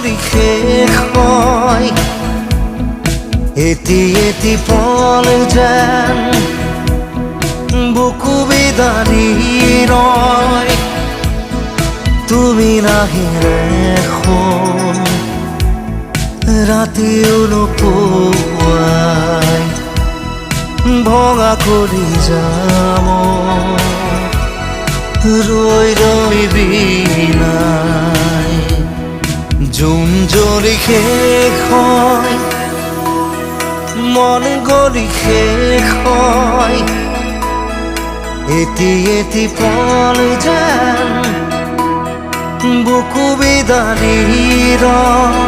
গলি শেষ হয় এটি এটি পল যেন বুকু বিদাৰি ৰয় তুমি নাহিলে এখন ৰাতিও নোপোৱাই ভঙা কৰি যাম ৰৈ ৰৈ বিনাই জোন জ্বলি শেষ হয় মন গলি শেষ হয় এটি এটি পল যেন বুকু বিদাৰি ৰয়